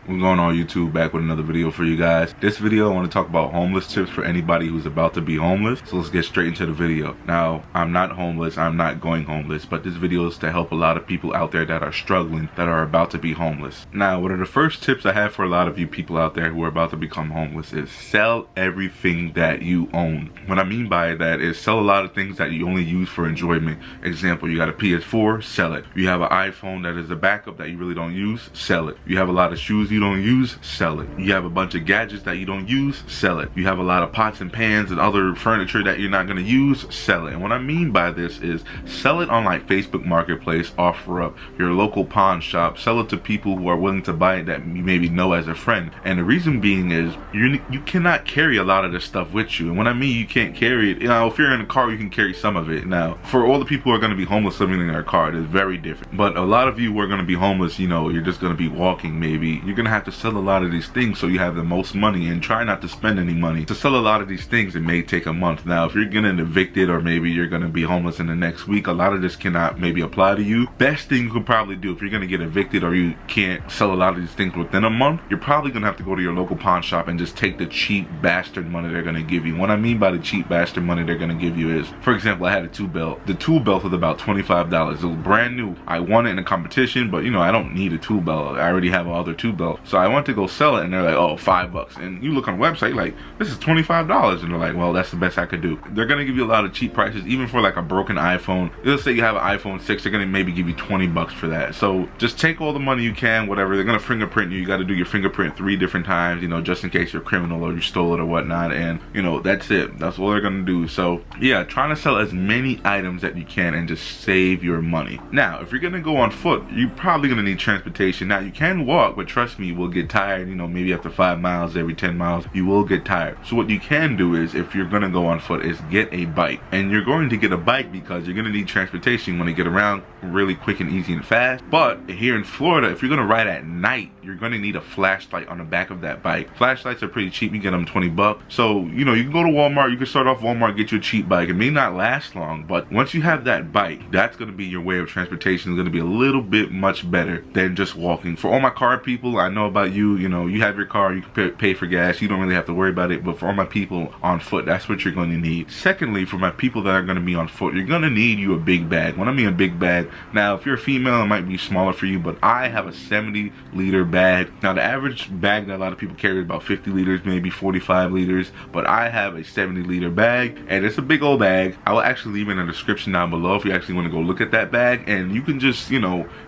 We're going on YouTube back with another video for you guys. This video I want to talk about homeless tips for anybody who's about to be homeless. So let's get straight into the video. Now, I'm not homeless, I'm not going homeless, but this video is to help a lot of people out there that are struggling, that are about to be homeless. Now, one of the first tips I have for a lot of you people out there who are about to become homeless is sell everything that you own. What I mean by that is sell a lot of things that you only use for enjoyment. Example, you got a PS4, sell it. You have an iPhone that is a backup that you really don't use, sell it. You have a lot of shoes you don't use, sell it. You have a bunch of gadgets that you don't use, sell it. You have a lot of pots and pans and other furniture that you're not going to use, sell it. And what I mean by this is sell it on like Facebook Marketplace, OfferUp, your local pawn shop, sell it to people who are willing to buy it that you maybe know as a friend. And the reason being is you cannot carry a lot of this stuff with you. And when I mean you can't carry it, if you're in a car you can carry some of it. Now, for all the people who are going to be homeless living in their car, it is very different. But a lot of you who are going to be homeless, you're just going to be walking maybe. You're going to have to sell a lot of these things so you have the most money, and try not to spend any money. To sell a lot of these things, it may take a month. Now, if you're getting evicted or maybe you're going to be homeless in the next week, a lot of this cannot maybe apply to you. Best thing you could probably do if you're going to get evicted or you can't sell a lot of these things within a month, you're probably going to have to go to your local pawn shop and just take the cheap bastard money they're going to give you. What I mean by the cheap bastard money they're going to give you is, for example, I had a tool belt. The tool belt was about $25. It was brand new. I won it in a competition, but I don't need a tool belt. I already have another tool belt. So I went to go sell it and they're like, oh, $5. And you look on the website like, this is $25. And they're like, well, that's the best I could do. They're going to give you a lot of cheap prices, even for like a broken iPhone. Let's say you have an iPhone 6, they're going to maybe give you $20 for that. So just take all the money you can, whatever. They're going to fingerprint you. You got to do your fingerprint 3 different times, just in case you're a criminal or you stole it or whatnot. And, that's it. That's all they're going to do. So yeah, trying to sell as many items that you can and just save your money. Now, if you're going to go on foot, you're probably going to need transportation. Now, you can walk, but trust me, you will get tired. Maybe after 5 miles, every 10 miles, you will get tired. So what you can do is, if you're going to go on foot, is get a bike. And you're going to get a bike because you're going to need transportation. You want to get around really quick and easy and fast. But here in Florida, if you're going to ride at night, you're going to need a flashlight on the back of that bike. Flashlights are pretty cheap. You get them $20. So, you can go to Walmart. You can start off Walmart, get you a cheap bike. It may not last long, but once you have that bike, that's going to be your way of transportation. It's going to be a little bit much better than just walking. For all my car people, I know about you, you have your car, you can pay for gas, you don't really have to worry about it. But for all my people on foot, that's what you're going to need. Secondly, for my people that are going to be on foot, you're going to need you a big bag. When I mean a big bag, now if you're a female, it might be smaller for you, but I have a 70-liter bag. Now the average bag that a lot of people carry is about 50 liters, maybe 45 liters, but I have a 70-liter bag, and it's a big old bag. I will actually leave in the description down below if you actually want to go look at that bag, and you can just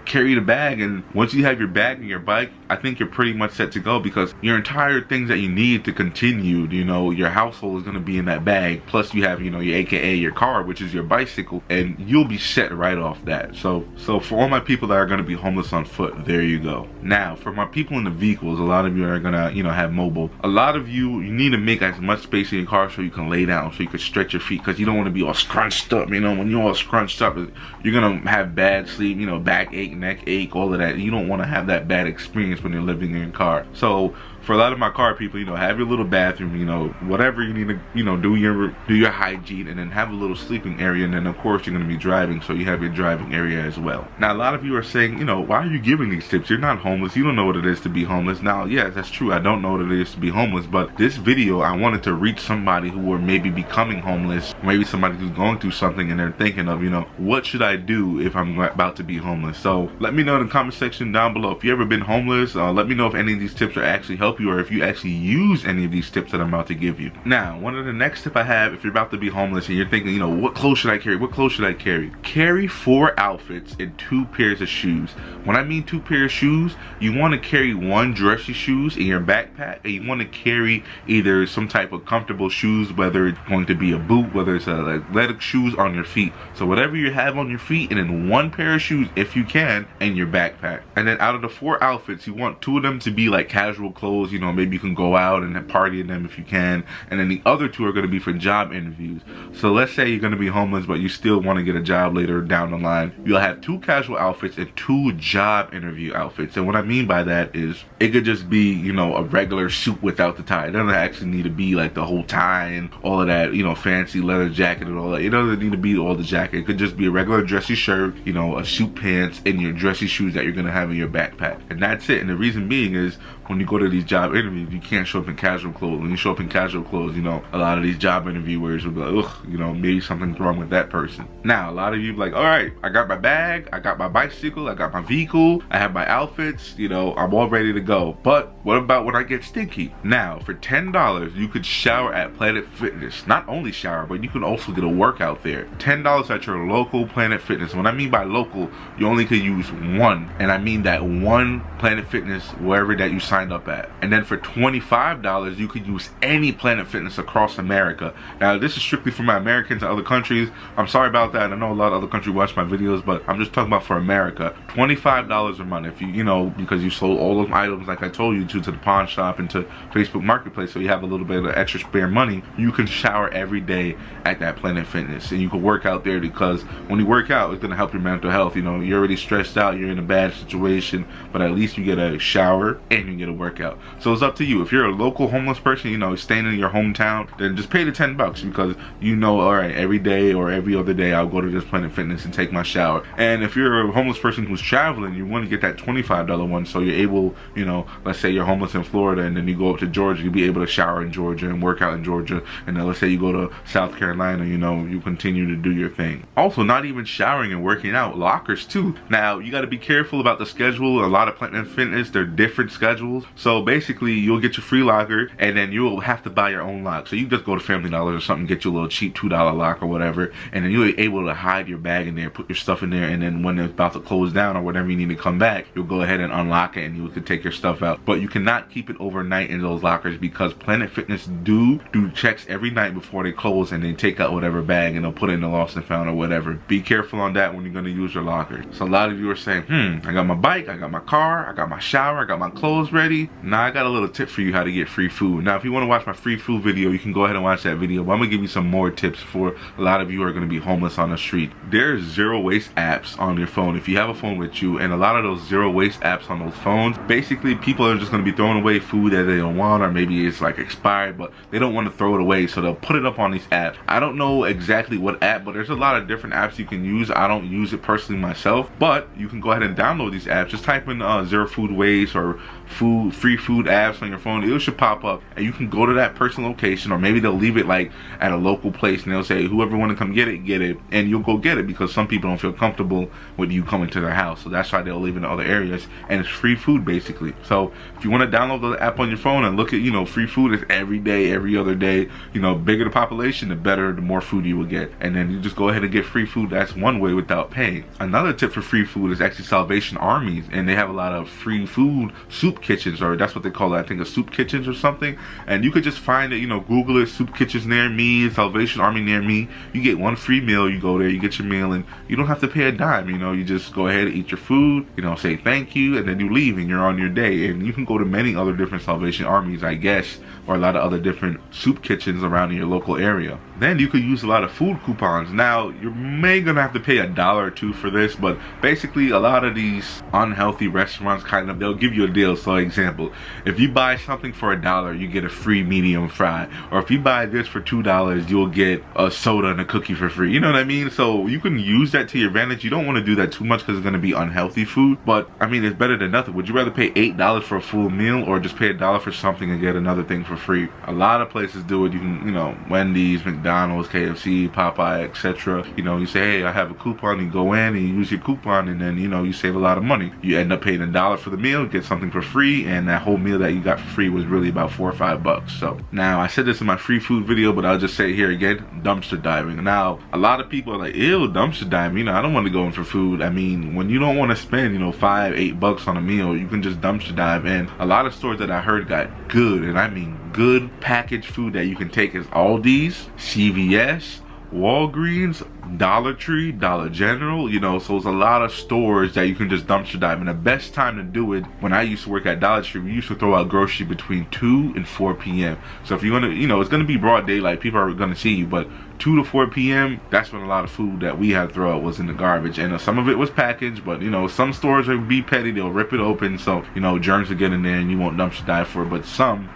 carry the bag. And once you have your bag and your bike, I think you're pretty much set to go, because your entire things that you need to continue, your household is going to be in that bag. Plus you have, your AKA your car, which is your bicycle, and you'll be set right off that. So for all my people that are going to be homeless on foot, there you go. Now, for my people in the vehicles, a lot of you are going to, have mobile. A lot of you need to make as much space in your car so you can lay down, so you can stretch your feet, because you don't want to be all scrunched up. When you're all scrunched up, you're going to have bad sleep, backache, neck ache, all of that. You don't want to have that bad experience when you're living in your car. So for a lot of my car people, have your little bathroom, whatever you need to, do your hygiene, and then have a little sleeping area. And then of course you're going to be driving, so you have your driving area as well. Now, a lot of you are saying, why are you giving these tips? You're not homeless. You don't know what it is to be homeless. Now, yes, that's true. I don't know what it is to be homeless, but this video, I wanted to reach somebody who are maybe becoming homeless, maybe somebody who's going through something and they're thinking of, what should I do if I'm about to be homeless? So let me know in the comment section down below if you ever been homeless. Let me know if any of these tips are actually help you, or if you actually use any of these tips that I'm about to give you. Now, one of the next tip I have, if you're about to be homeless and you're thinking, what clothes should I carry? What clothes should I carry? Carry 4 outfits and 2 pairs of shoes. When I mean 2 pairs of shoes, you want to carry 1 dressy shoes in your backpack, and you want to carry either some type of comfortable shoes, whether it's going to be a boot, whether it's athletic shoes on your feet. So whatever you have on your feet, and then 1 pair of shoes, if you can, in your backpack. And then out of the 4 outfits, you want 2 of them to be like casual clothes. Maybe you can go out and party in them if you can, and then the other 2 are going to be for job interviews. So let's say you're going to be homeless, but you still want to get a job later down the line. You'll have 2 casual outfits and 2 job interview outfits. And what I mean by by that is it could just be, you know, a regular suit without the tie. It doesn't actually need to be like the whole tie and all of that, you know, fancy leather jacket and all that. It doesn't need to be all the jacket. It could just be a regular dressy shirt, you know, a suit pants, and your dressy shoes that you're gonna have in your backpack. And that's it. And the reason being is when you go to these job interviews, you can't show up in casual clothes. When you show up in casual clothes, you know, a lot of these job interviewers will be like, ugh, you know, maybe something's wrong with that person. Now, a lot of you be like, all right, I got my bag, I got my bicycle, I got my vehicle, I have my outfits, you know, I'm all ready to go. But what about when I get stinky? Now, for $10, you could shower at Planet Fitness. Not only shower, but you can also get a workout there. $10 at your local Planet Fitness. When I mean by local, you only could use one. And I mean that one Planet Fitness wherever that you signed up at. And then for $25, you could use any Planet Fitness across America. Now, this is strictly for my Americans and other countries. I'm sorry about that. I know a lot of other countries watch my videos, but I'm just talking about for America. $25 a month if you know, because you sold all those items like I told you to the pawn shop and to Facebook Marketplace, so you have a little bit of extra spare money. You can shower every day at that Planet Fitness, and you can work out there, because when you work out, it's going to help your mental health. You know, you're already stressed out, you're in a bad situation, but at least you get a shower and you get a workout. So it's up to you. If you're a local homeless person, you know, staying in your hometown, then just pay the $10, because you know, all right, every day or every other day I'll go to this Planet Fitness and take my shower. And if you're a homeless person who's traveling, you want to get that $25 one, so you're able, you know, let's say you're homeless in Florida and then you go up to Georgia, you'll be able to shower in Georgia and work out in Georgia. And then let's say you go to South Carolina, you know, you continue to do your thing. Also, not even showering and working out, lockers too. Now, you got to be careful about the schedule. A lot of Planet Fitness, they're different schedules. So basically, you'll get your free locker and then you'll have to buy your own lock. So you just go to Family Dollar or something, get your little cheap $2 lock or whatever, and then you're able to hide your bag in there, put your stuff in there, and then when it's about to close down or whatever you need to come back, you'll go ahead and unlock it and you can take your stuff out. But you cannot keep it overnight in those lockers, because Planet Fitness do checks every night before they close, and they take out whatever bag and they'll put it in the lost and found or whatever. Be careful on that when you're going to use your locker. So a lot of you are saying, I got my bike, I got my car, I got my shower, I got my clothes ready. Now I got a little tip for you how to get free food. Now if you want to watch my free food video, you can go ahead and watch that video, but I'm going to give you some more tips for a lot of you who are going to be homeless on the street. There's zero waste apps on your phone if you have a phone with you, and a lot of those zero waste apps on those phones, basically people are just going to be throwing away food that they don't want, or maybe it's like expired, but they don't want to throw it away, so they'll put it up on these apps. I don't know exactly what app, but there's a lot of different apps you can use. I don't use it personally myself, but you can go ahead and download these apps. Just type in zero food waste or free food apps on your phone. It should pop up, and you can go to that person location, or maybe they'll leave it like at a local place, and they'll say whoever want to come get it, and you'll go get it, because some people don't feel comfortable with you coming to their house, so that's why they'll leave in other areas, and it's free food basically. So if you want to download the app on your phone and look at, you know, free food is every day, every other day. You know, bigger the population, the better, the more food you will get, and then you just go ahead and get free food. That's one way without paying. Another tip for free food is actually Salvation Armies, and they have a lot of free food soup kitchens, or that's what they call it, I think, a soup kitchens or something. And you could just find it, you know, Google it, soup kitchens near me, Salvation Army near me. You get one free meal, you go there, you get your meal, and you don't have to pay a dime. You know, you just go ahead and eat your food, you know, say thank you, and then you leave and you're on your day. And you can go to many other different Salvation Armies, I guess, or a lot of other different soup kitchens around in your local area. Then you could use a lot of food coupons. Now, you may gonna have to pay $1 or $2 for this, but basically a lot of these unhealthy restaurants, kind of, they'll give you a deal. So example, if you buy something for $1, you get a free medium fry, or if you buy this for $2, you'll get a soda and a cookie for free. You know what I mean? So you can use that to your advantage. You don't want to do that too much because it's going to be unhealthy food, but I mean, it's better than nothing. Would you rather pay $8 for a full meal, or just pay $1 for something and get another thing for free? A lot of places do it. You can, you know, Wendy's, McDonald's, KFC, Popeye, etc. You know, you say, hey, I have a coupon. You go in and you use your coupon, and then, you know, you save a lot of money. You end up paying $1 for the meal, get something for free, and that whole meal that you got for free was really about $4 or $5. So now, I said this in my free food video, but I'll just say it here again: dumpster diving. Now, a lot of people are like, ew, dumpster diving. You know, I don't want to go in for food. I mean, when you don't want to spend, you know, $5, $8 on a meal, you can just dumpster dive. And a lot of stores that I heard got good, and I mean good, packaged food that you can take is Aldi's, CVS, Walgreens, Dollar Tree, Dollar General, you know, so it's a lot of stores that you can just dumpster dive. And the best time to do it, when I used to work at Dollar Tree, we used to throw out grocery between 2 and 4 p.m. So if you're gonna, you know, it's gonna be broad daylight, people are gonna see you, but 2 to 4 p.m., that's when a lot of food that we had to throw out was in the garbage. And some of it was packaged, but you know, some stores will be petty, they'll rip it open, so you know, germs will get in there and you won't dumpster dive for it. But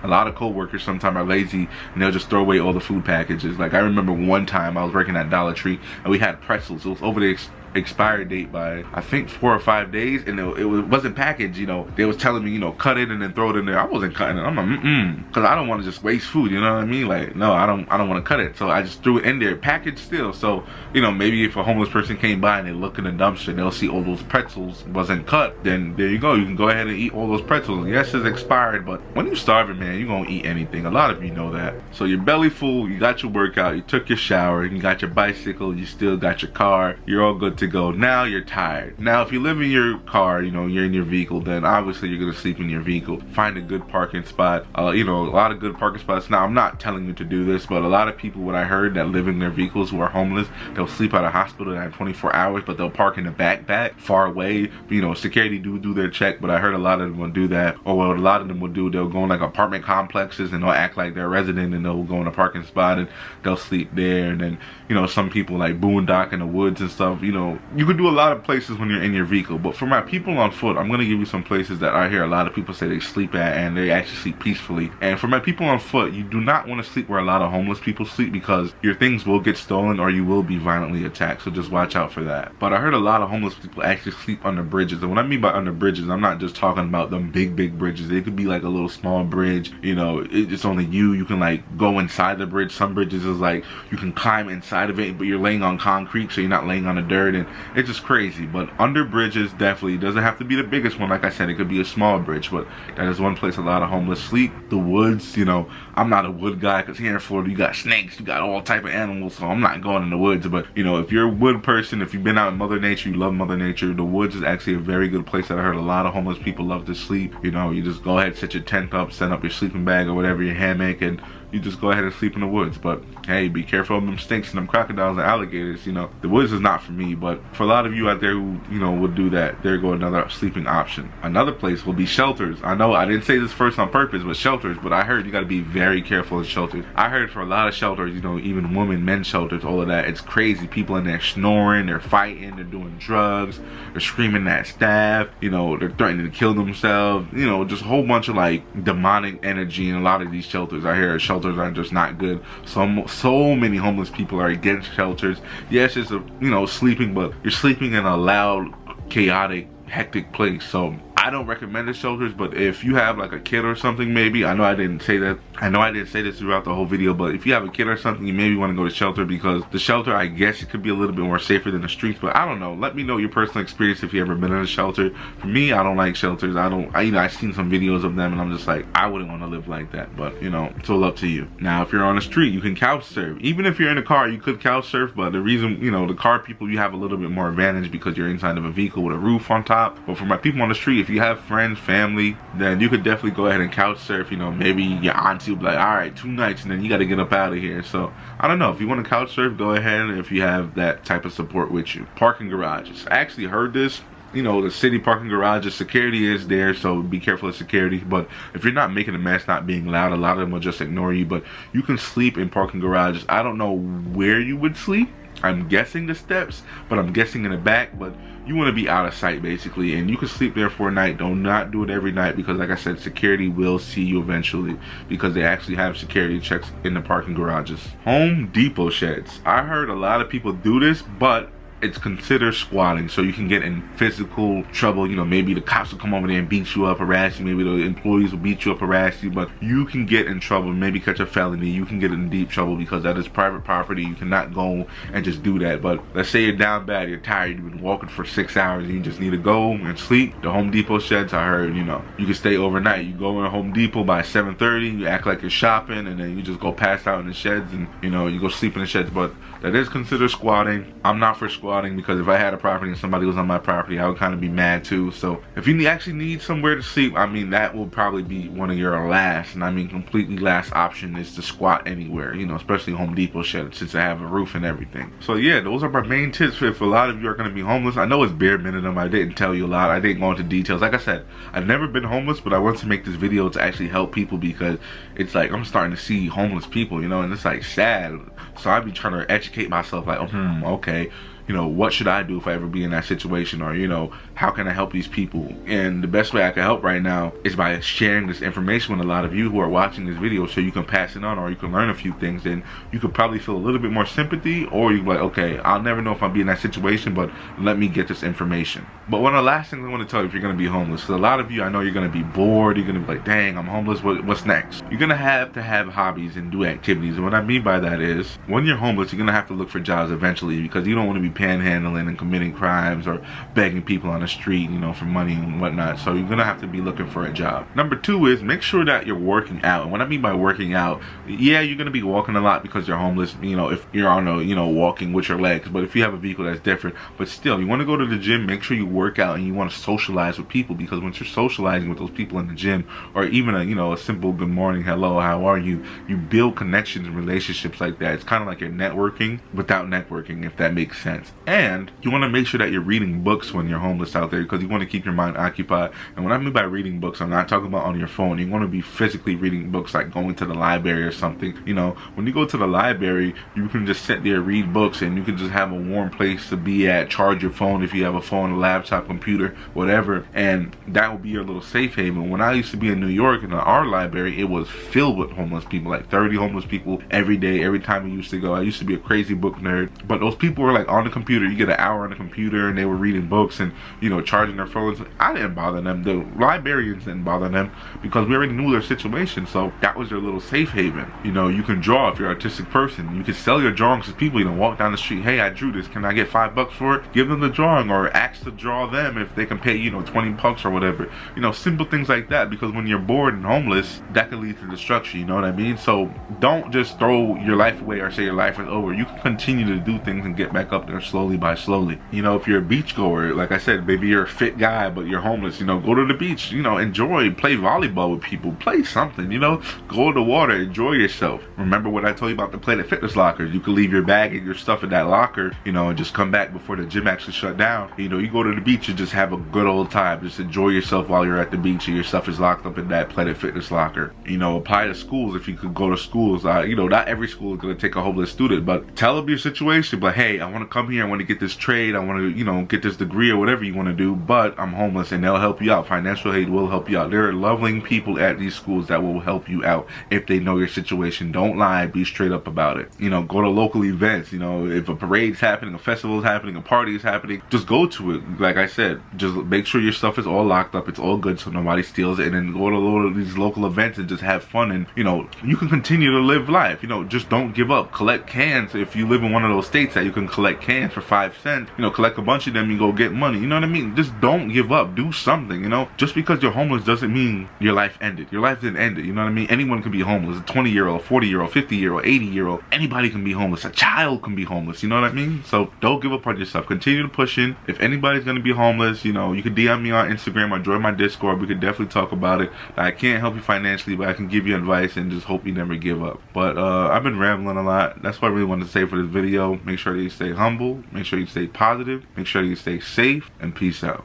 a lot of co-workers sometimes are lazy and they'll just throw away all the food packages. Like I remember one time I was working at Dollar Tree and we had pretzels. It was over the expired date by I think 4 or 5 days, and it wasn't packaged. You know, they was telling me, you know, cut it and then throw it in there. I wasn't cutting it. I'm like, because I don't want to just waste food. You know what I mean? Like, no, I don't want to cut it. So I just threw it in there, packaged still. So you know, maybe if a homeless person came by and they look in the dumpster and they'll see all those pretzels wasn't cut, then there you go. You can go ahead and eat all those pretzels. Yes, it's expired, but when you're starving, man, you're gonna eat anything. A lot of you know that. So you're belly full, you got your workout, you took your shower, you got your bicycle, you still got your car, you're all good to go. Now you're tired. Now if you live in your car, you know, you're in your vehicle, then obviously you're gonna sleep in your vehicle. Find a good parking spot. You know, a lot of good parking spots. Now I'm not telling you to do this, but a lot of people, what I heard, that live in their vehicles who are homeless, they'll sleep at a hospital that have 24 hours, but they'll park in the back far away. You know, security do their check, but I heard a lot of them will do that. Or what a lot of them will do, they'll go in like apartment complexes and they'll act like they're a resident and they'll go in a parking spot and they'll sleep there. And then, you know, some people like boondock in the woods and stuff. You know, you can do a lot of places when you're in your vehicle. But for my people on foot, I'm gonna give you some places that I hear a lot of people say they sleep at and they actually sleep peacefully. And for my people on foot, you do not want to sleep where a lot of homeless people sleep, because your things will get stolen or you will be violently attacked. So just watch out for that. But I heard a lot of homeless people actually sleep under bridges. And what I mean by under bridges, I'm not just talking about them big bridges. It could be like a little small bridge. You know, it's only you can like go inside the bridge. Some bridges is like you can climb inside of it, but you're laying on concrete, so you're not laying on the dirt, and it's just crazy. But under bridges, definitely doesn't have to be the biggest one. Like I said, it could be a small bridge, but that is one place a lot of homeless sleep. The woods, you know, I'm not a wood guy, because here in Florida you got snakes, you got all type of animals, so I'm not going in the woods. But you know, if you're a wood person, if you've been out in Mother Nature, you love Mother Nature, the woods is actually a very good place that I heard a lot of homeless people love to sleep. You know, you just go ahead, set your tent up, set up your sleeping bag or whatever, your hammock, and you just go ahead and sleep in the woods. But hey, be careful of them snakes and them crocodiles and alligators. You know, the woods is not for me, but for a lot of you out there who, you know, would do that, there go another sleeping option. Another place will be shelters. I know I didn't say this first on purpose, but shelters, but I heard you got to be very careful in shelters. I heard for a lot of shelters, you know, even women, men's shelters, all of that, it's crazy. People in there snoring, they're fighting, they're doing drugs, they're screaming at staff, you know, they're threatening to kill themselves, you know, just a whole bunch of like demonic energy in a lot of these shelters. I hear shelters are just not good. So many homeless people are against shelters. Yes, it's a, you know, sleeping, but you're sleeping in a loud, chaotic, hectic place. So I don't recommend the shelters, but if you have like a kid or something, maybe, I know I didn't say this throughout the whole video, but if you have a kid or something, you maybe want to go to shelter, because the shelter, I guess it could be a little bit more safer than the streets, but I don't know. Let me know your personal experience if you ever been in a shelter. For me, I don't like shelters. I've seen some videos of them and I'm just like, I wouldn't want to live like that, but you know, it's all up to you. Now, if you're on the street, you can couch surf. Even if you're in a car, you could couch surf, but the reason, you know, the car people, you have a little bit more advantage because you're inside of a vehicle with a roof on top. But for my people on the street, if you have friends, family, then you could definitely go ahead and couch surf. You know, maybe your auntie will be like, all right, 2 nights and then you got to get up out of here. So I don't know, if you want to couch surf, go ahead if you have that type of support with you. Parking garages, I actually heard this, you know, the city parking garages, security is there, so be careful of security. But if you're not making a mess, not being loud, a lot of them will just ignore you. But you can sleep in parking garages. I don't know where you would sleep. I'm guessing the steps, but I'm guessing in the back. But you want to be out of sight basically, and you can sleep there for a night. Do not do it every night, because like I said, security will see you eventually, because they actually have security checks in the parking garages. Home Depot sheds, I heard a lot of people do this, but it's considered squatting, so you can get in physical trouble. You know, maybe the cops will come over there and beat you up, harass you, maybe the employees will beat you up, harass you, but you can get in trouble, maybe catch a felony. You can get in deep trouble, because that is private property. You cannot go and just do that. But let's say you're down bad, you're tired, you've been walking for 6 hours, and you just need to go and sleep. The Home Depot sheds, I heard, you know, you can stay overnight. You go in Home Depot by 7:30, you act like you're shopping, and then you just go pass out in the sheds, and you know, you go sleep in the sheds. But that is considered squatting. I'm not for squatting. squatting, because if I had a property and somebody was on my property, I would kind of be mad too. So if you actually need somewhere to sleep, I mean, that will probably be one of your last, and I mean completely last option, is to squat anywhere, you know, especially Home Depot shed, since they have a roof and everything. So yeah, those are my main tips if a lot of you are going to be homeless. I know it's bare minimum. I didn't tell you a lot. I didn't go into details. Like I said, I've never been homeless, but I want to make this video to actually help people, because it's like I'm starting to see homeless people, you know, and it's like sad. So I'd be trying to educate myself, like, okay, you know, what should I do if I ever be in that situation? Or, you know, how can I help these people? And the best way I can help right now is by sharing this information with a lot of you who are watching this video, so you can pass it on, or you can learn a few things, and you could probably feel a little bit more sympathy, or you're like, okay, I'll never know if I'll be in that situation, but let me get this information. But one of the last things I want to tell you, if you're going to be homeless, because a lot of you, I know you're going to be bored, you're going to be like, dang, I'm homeless, what's next? You're going to have hobbies and do activities. And what I mean by that is, when you're homeless, you're going to have to look for jobs eventually, because you don't want to be panhandling and committing crimes or begging people on the street, you know, for money and whatnot. So you're gonna have to be looking for a job. Number two is make sure that you're working out. And what I mean by working out, yeah, you're gonna be walking a lot because you're homeless, you know, if you're on a, you know, walking with your legs. But if you have a vehicle, that's different. But still, you want to go to the gym, make sure you work out, and you want to socialize with people, because once you're socializing with those people in the gym, or even a, you know, a simple good morning, hello, how are you, you build connections and relationships like that. It's kind of like you're networking without networking, if that makes sense. And you want to make sure that you're reading books when you're homeless out there, because you want to keep your mind occupied. And what I mean by reading books, I'm not talking about on your phone. You want to be physically reading books, like going to the library or something. You know, when you go to the library, you can just sit there, read books, and you can just have a warm place to be at, charge your phone if you have a phone, a laptop, computer, whatever, and that will be your little safe haven. When I used to be in New York, in our library, it was filled with homeless people, like 30 homeless people every day, every time we used to go. I used to be a crazy book nerd, but those people were like on the computer. You get an hour on the computer, and they were reading books and, you know, charging their phones. I didn't bother them. The librarians didn't bother them, because we already knew their situation. So that was their little safe haven. You know, you can draw if you're an artistic person. You can sell your drawings to people. You know, walk down the street, hey, I drew this, can I get $5 for it? Give them the drawing, or ask to draw them if they can pay, you know, $20 or whatever. You know, simple things like that, because when you're bored and homeless, that can lead to destruction, you know what I mean? So don't just throw your life away or say your life is over. You can continue to do things and get back up there slowly by slowly. You know, if you're a beach goer, like I said, maybe you're a fit guy but you're homeless, you know, go to the beach, you know, enjoy, play volleyball with people, play something, you know, go to the water, enjoy yourself. Remember what I told you about the Planet Fitness lockers? You can leave your bag and your stuff in that locker, you know, and just come back before the gym actually shut down. You know, you go to the beach and just have a good old time, just enjoy yourself while you're at the beach, and your stuff is locked up in that Planet Fitness locker. You know, apply to schools if you could go to schools. You know, not every school is going to take a homeless student, but tell them your situation. But hey, I want to come here, I want to get this trade, I want to, you know, get this degree or whatever you want to do, but I'm homeless, and they'll help you out. Financial aid will help you out. There are loving people at these schools that will help you out if they know your situation. Don't lie, be straight up about it. You know, go to local events. You know, if a parade's happening, a festival is happening, a party is happening, just go to it. Like I said, just make sure your stuff is all locked up, it's all good, so nobody steals it, and then go to a lot of these local events and just have fun. And, you know, you can continue to live life. You know, just don't give up. Collect cans if you live in one of those states that you can collect cans for 5 cents. You know, collect a bunch of them, you go get money. You know what I mean? Just don't give up. Do something. You know, just because you're homeless doesn't mean your life ended. Your life didn't end it. You know what I mean? Anyone can be homeless. A 20-year-old, 40-year-old, 50-year-old, 80-year-old, anybody can be homeless. A child can be homeless. You know what I mean? So don't give up on yourself. Continue to push in. If anybody's gonna be homeless, you know, you can DM me on Instagram or join my Discord. We could definitely talk about it. I can't help you financially, but I can give you advice and just hope you never give up. But I've been rambling a lot. That's what I really wanted to say for this video. Make sure that you stay humble. Make sure you stay positive. Make sure you stay safe, and peace out.